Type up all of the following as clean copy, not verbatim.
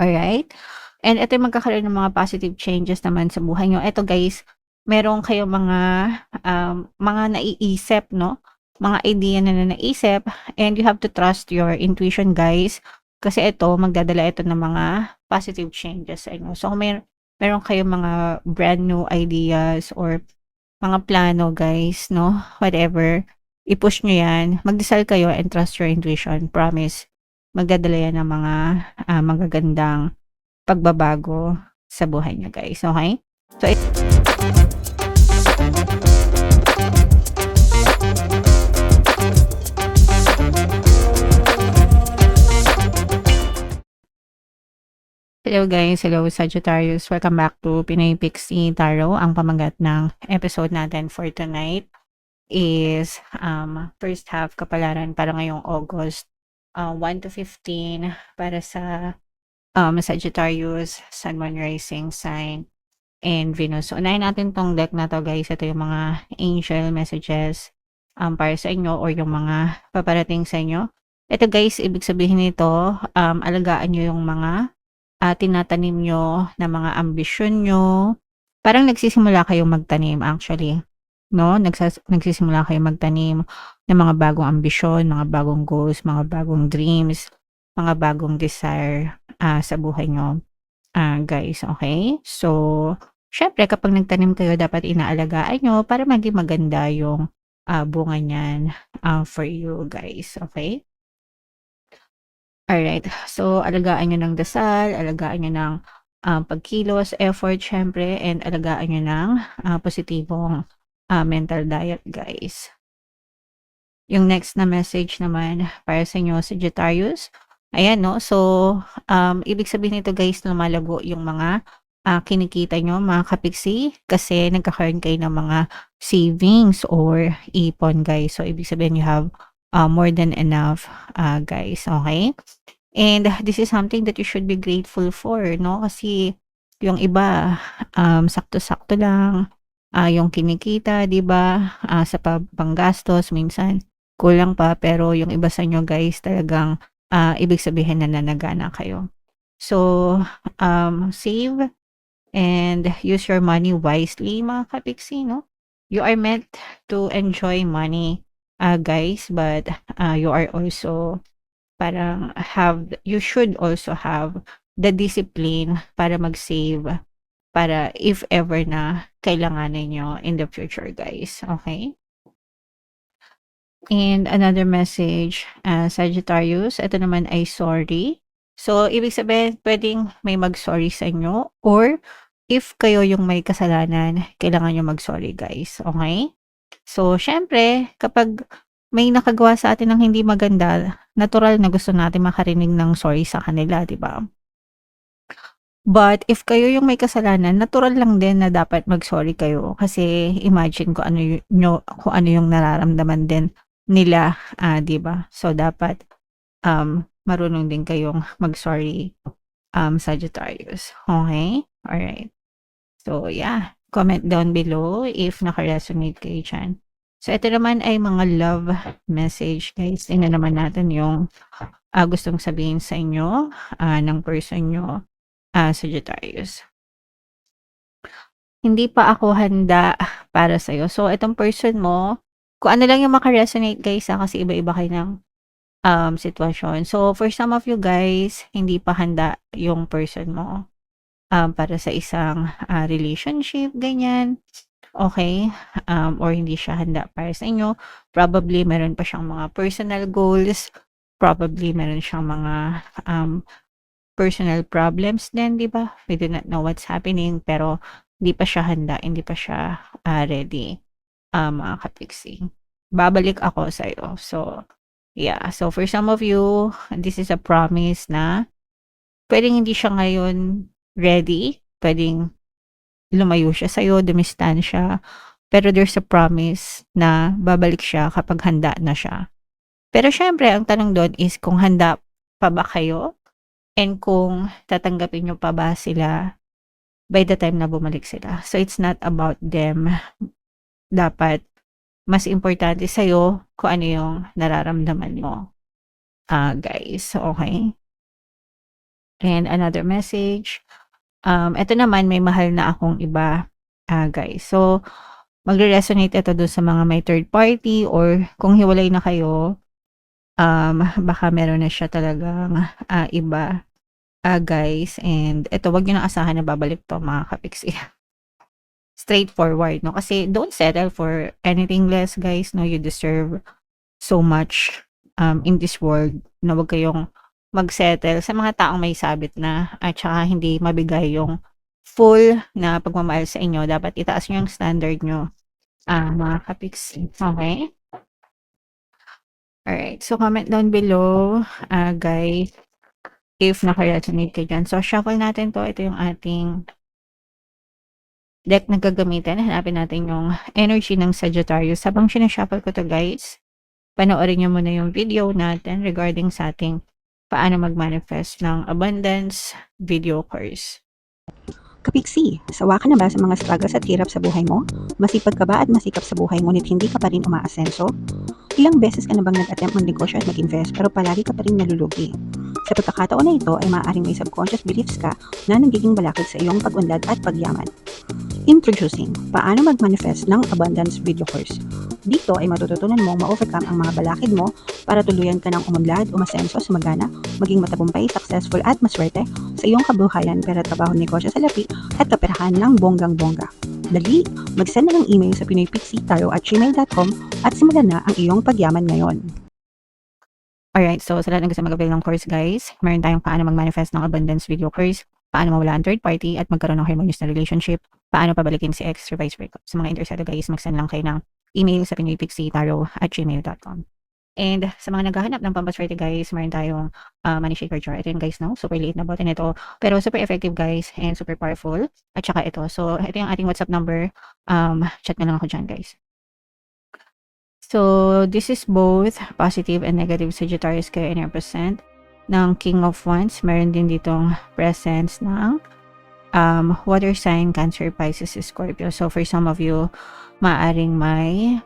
Alright? And ito yung magkakaroon ng mga positive changes naman sa buhay niyo. Eto guys, meron kayong mga naiisip 'no, mga idea na naisip, and you have to trust your intuition guys. Kasi ito, magdadala ito ng mga positive changes sa inyo. So kung meron kayong mga brand new ideas or mga plano guys 'no, whatever, i-push niyo 'yan, magdasal kayo and trust your intuition, promise. Magdadala 'yan ng mga, magagandang pagbabago sa buhay niyo guys, okey? So hello guys, hello Sagittarius, welcome back to Pinoy Pixie Tarot. Ang pamagat ng episode natin for tonight is, first half kapalaran para ngayong August, 1 to 15 para sa, Sagittarius, Sun, Moon, Rising Sign, and Venus. So unahin natin 'tong deck na 'to guys. Ito yung mga angel messages, para sa inyo or yung mga paparating sa inyo. Ito guys, ibig sabihin nito, alagaan niyo yung mga, tinatanim niyo na mga ambisyon niyo. Parang nagsisimula kayong magtanim actually, 'no? Nagsisimula kayong magtanim ng mga bagong ambisyon, mga bagong goals, mga bagong dreams, mga bagong desire, sa buhay niyo, guys, okay. So, siyempre kapag nagtanim kayo dapat inaalagaan niyo para maging maganda yung, bunga niyan, for you guys, okay. Alright, so alagaan niyo ng dasal, alagaan niyo ng, pagkilos, effort siyempre, and alagaan niyo ng, positibong, mental diet guys. Yung next na message naman para sa inyo Sagittarius, ayan 'no. So, ibig sabihin nito guys lumalago yung mga, kinikita niyo mga kapiksi kasi nagkakaroon kayo ng mga savings or ipon guys. So, ibig sabihin you have, more than enough, guys, okay. And this is something that you should be grateful for 'no, kasi yung iba, sakto-sakto lang, yung kinikita 'di ba, sa panggastos minsan kulang pa, pero yung iba sa inyo guys talagang, ibig sabihin nananagana kayo. So, save and use your money wisely mga kapiksi 'no. You are meant to enjoy money, guys, but, you are also parang you should also have the discipline para mag-save para if ever na kailanganin niyo in the future guys, okay. And another message, Sagittarius, ito naman ay sorry. So, ibig sabihin puwedeng may mag-sorry sa inyo or if kayo yung may kasalanan, kailangan niyo mag-sorry guys, okay. So, siyempre kapag may nakagawa sa atin ng hindi maganda, natural na gusto natin makarinig ng sorry sa kanila, 'di ba? But if kayo yung may kasalanan, natural lang din na dapat mag-sorry kayo kasi imagine kung kung ano yung nararamdaman din nila, 'di ba? So dapat, marunong din kayong mag-sorry, Sagittarius, okay. Alright. So yeah, comment down below if naka-resonate kayo diyan. So ito naman ay mga love message guys. Tingnan naman natin yung, gustong sabihin sa inyo, ng person niyo, Sagittarius. Hindi pa ako handa para sa'yo. So, itong person mo, kung ano lang yung maka-resonate guys, kasi iba-iba kayo ng, sitwasyon. So, for some of you guys, hindi pa handa yung person mo, para sa isang, relationship, ganyan. Okay, or hindi siya handa para sa inyo. Probably meron pa siyang mga personal goals, probably meron siyang mga, personal problems din, 'di ba? We do not know what's happening, pero hindi pa siya handa, hindi pa siya, ready, mga kapiksi. Babalik ako sa'yo. So, yeah. So, for some of you, this is a promise na puwedeng hindi siya ngayon ready, puwedeng lumayo siya sa'yo, dumistansya, pero there's a promise na babalik siya kapag handa na siya. Pero siyempre ang tanong do'n is kung handa pa ba kayo? And kung tatanggapin niyo pa ba sila by the time na bumalik sila. So, it's not about them. Dapat mas importante sa'yo kung ano yung nararamdaman mo, guys, okay. And another message, eto naman may mahal na akong iba, guys. So, magre-resonate ito dun sa mga may third party or kung hiwalay na kayo, baka meron na siya talagang, iba, guys. And eto, wag niyo nang asahan na babalik 'to mga kapiksi. Straightforward, 'no? Kasi don't settle for anything less, guys, 'no? You deserve so much, in this world na wag kayong mag-settle sa mga taong may sabit na at saka hindi mabigay yung full na pagmamahal sa inyo. Dapat itaas niyo yung standard niyo, mga kapiksi, okey? Alright, so comment down below, guys, if naka-resonate kayo diyan. So, shuffle natin 'to. Ito yung ating deck na gagamitin. Hanapin natin yung energy ng Sagittarius. Habang sina-shuffle ko 'to, guys, panoorin niyo muna yung video natin regarding sa ating paano mag-manifest ng abundance video course. Kapiksi, sawa ka na ba sa mga struggles at hirap sa buhay mo? Masipag ka ba at masikap sa buhay ngunit hindi ka pa rin umaasenso? Ilang beses ka na bang nag-attempt mag-negosyo at mag-invest pero palagi ka pa rin nalulugi? Sa pagkakataon na ito ay maaaring may subconscious beliefs ka na nagiging balakid sa iyong pag-unlad at pagyaman. Introducing, paano mag-manifest ng abundance video course. Dito ay matututunan mong ma-overcome ang mga balakid mo para tuluyan ka ng umunlad, umasenso, sumagana, maging matagumpay, successful at maswerte sa iyong kabuhayan, pera, trabaho, negosyo, salapi at kaperahan ng bonggang-bongga. Dali, mag-send na ng email sa pinoypixie@gmail.com at simulan na ang iyong pagyaman ngayon. Alright, so sa lahat ng gusto mag-avail ng course, guys, meron tayong paano mag-manifest ng abundance video course, paano mawala ang third party at magkaroon ng harmonious na relationship, paano pabalikin si ex, revise breakup. Sa mga interesado, guys, mag-send lang kayo ng email sa pinoypixie@gmail.com. And sa mga naghahanap ng pampaswerte, guys, meron tayong money shaker jar. Ito yun, guys, no? Super liit na button ito, pero super effective, guys, and super powerful. At saka ito. So, ito yung ating WhatsApp number. Chat na lang ako dyan, guys. So, this is both positive and negative Sagittarius kayo in-represent ng King of Wands. Meron din ditong presence ng water sign, Cancer, Pisces, Scorpio. So, for some of you, maaring may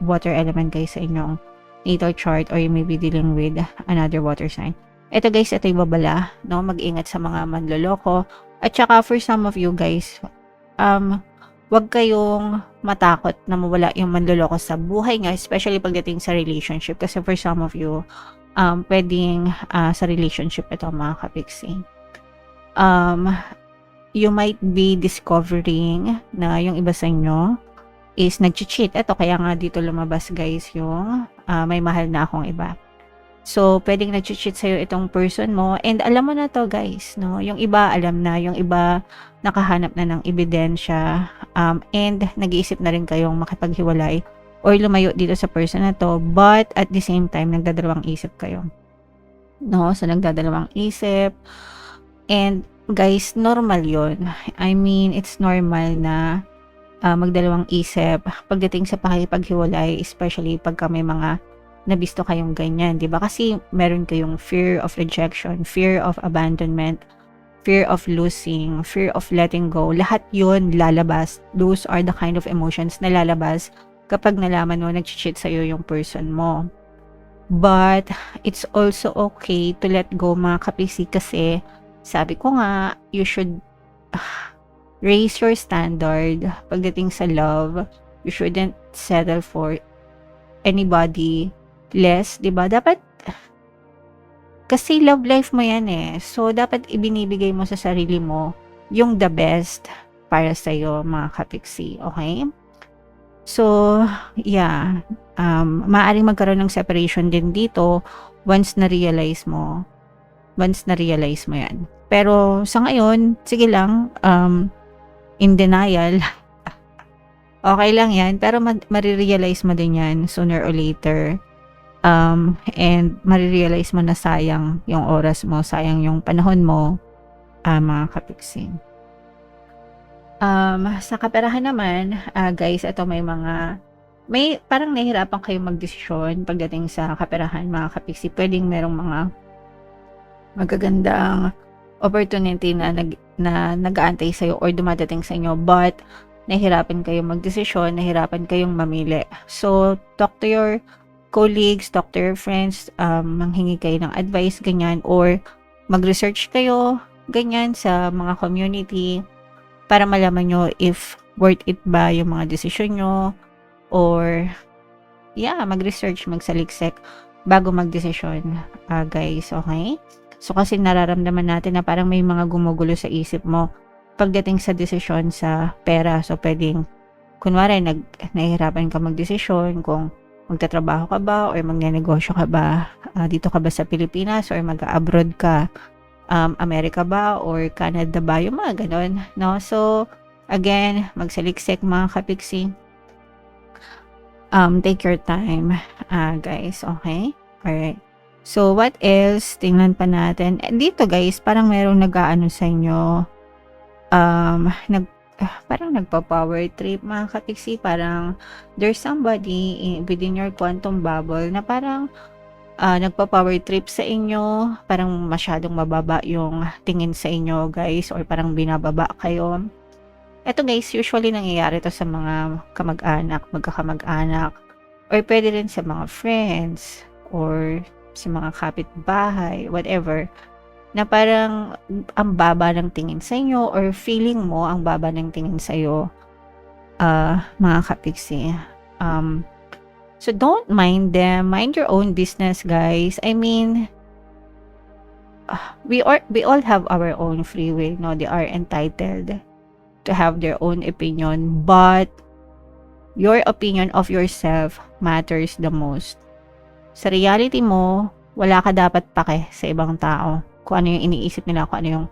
water element, guys, sa inyong natal chart, or you may be dealing with another water sign. Ito, guys, ito yung babala, no? Mag-ingat sa mga manloloko. At saka for some of you, guys, wag kayong matakot na mawala yung manloloko sa buhay nga, especially pagdating sa relationship. Kasi for some of you, pwedeng sa relationship ito, mga kapiksi. You might be discovering na yung iba sa inyo is nag-cheat. Ito, kaya nga dito lumabas, guys, yung may mahal na akong iba. So, pwedeng nag-cheat sa'yo itong person mo. And alam mo na to, guys, no? Yung iba, alam na. Yung iba, nakahanap na ng ebidensya. And nag-iisip na rin kayong makipaghiwalay or lumayo dito sa person na to. But, at the same time, nagdadalawang isip kayo. No? So, nagdadalawang isip. And, guys, normal yun. I mean, it's normal na magdalawang isip pagdating sa pakikipaghiwalay, especially pagka may mga nabisto kayong ganyan, di ba? Kasi meron kayong fear of rejection, fear of abandonment, fear of losing, fear of letting go. Lahat yun lalabas. Those are the kind of emotions na lalabas kapag nalaman mo nag-cheat sa'yo yung person mo. But, it's also okay to let go, mga kapisi, kasi sabi ko nga, you should raise your standard pagdating sa love. You shouldn't settle for anybody less, 'di ba? Dapat, kasi love life mo 'yan eh. So dapat ibinibigay mo sa sarili mo yung the best para sa iyo, mga kapiksi, okay? So, yeah, maaaring magkaroon ng separation din dito once na-realize mo. Once na-realize mo 'yan. Pero sa ngayon, sige lang, in denial. Okay lang 'yan, pero marirealize mo din 'yan sooner or later. And marirealize mo na sayang yung oras mo, sayang yung panahon mo, mga kapiksi. Sa kaperahan naman, guys, ito may parang nahihirapan kayong magdesisyon pagdating sa kaperahan, mga kapiksi. Pwedeng merong mga magagandang opportunity na nag-aantay sa'yo or dumadating sa inyo, but nahihirapan kayong magdesisyon, nahihirapan kayong mamili. So, talk to your colleagues, talk to your friends, manghingi kayo ng advice, ganyan, or mag-research kayo, ganyan, sa mga community para malaman nyo if worth it ba yung mga desisyon nyo or mag-research, magsaliksik bago magdesisyon, guys, okay? So, kasi nararamdaman natin na parang may mga gumugulo sa isip mo pagdating sa desisyon sa pera. So, pwedeng, kunwari, nahihirapan ka magdesisyon kung magtatrabaho ka ba or magnenegosyo ka ba, dito ka ba sa Pilipinas or mag-abroad ka, Amerika ba or Canada ba, yung mga ganon, no? So, again, magsaliksik mga kapiksi. Take your time, guys, okay? Alright. So, what else? Tingnan pa natin. Dito, guys, parang merong nag-aano sa inyo, parang nagpa-power trip, mga kapiksi. Parang there's somebody within your quantum bubble na parang nagpa-power trip sa inyo, parang masyadong mababa yung tingin sa inyo, guys, or parang binababa kayo. Eto, guys, usually nangyayari to sa mga kamag-anak, magkakamag-anak, or pwede rin sa mga friends, or sa mga kapitbahay, whatever, na parang ang baba ng tingin sa inyo, or feeling mo ang baba ng tingin sa iyo, mga kapiksi. So don't mind them. Mind your own business, guys. I mean, we all have our own free will, no? They are entitled to have their own opinion, but your opinion of yourself matters the most. Sa reality mo, wala ka dapat pake sa ibang tao. Kung ano yung iniisip nila, kung ano yung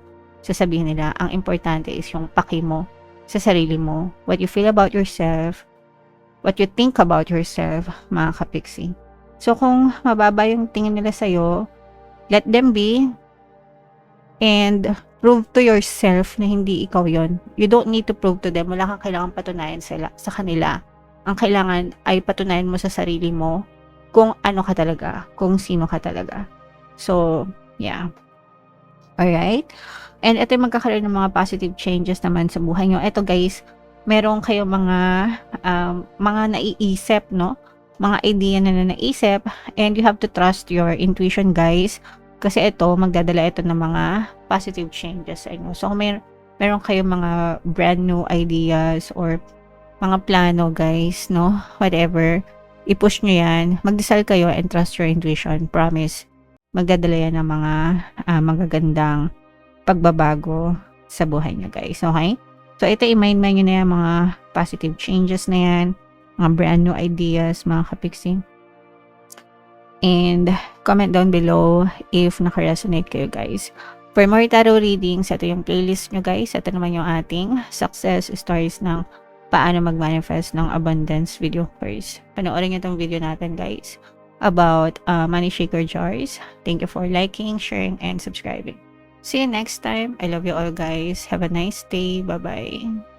sasabihin nila. Ang importante is yung paki mo sa sarili mo. What you feel about yourself, what you think about yourself, mga kapiksi. So, kung mababa yung tingin nila sa'yo, let them be, and prove to yourself na hindi ikaw yon. You don't need to prove to them. Wala kang kailangan patunayan sa kanila. Ang kailangan ay patunayan mo sa sarili mo kung ano ka talaga, kung sino ka talaga. So, yeah. Alright? And ito yung magkakaroon ng mga positive changes naman sa buhay nyo. Ito, guys, meron kayo mga naiisip, no? Mga idea na naisip, and you have to trust your intuition, guys. Kasi ito, magdadala ito ng mga positive changes sa inyo. So, kung meron kayong mga brand new ideas or mga plano, guys, no? Whatever, i-push nyo yan. Magdasal kayo and trust your intuition. Promise, magdadala yan ng mga magagandang pagbabago sa buhay nyo, guys. Okay? So, ito, i-mind nyo na yan, mga positive changes na yan, mga brand new ideas, mga kapiksi. And comment down below if naka-resonate kayo, guys. For more tarot readings, ito yung playlist nyo, guys. Ito naman yung ating success stories ng paano mag-manifest ng abundance video course. Panoorin nyo itong video natin, guys, about money shaker jars. Thank you for liking, sharing, and subscribing. See you next time. I love you all, guys. Have a nice day. Bye-bye.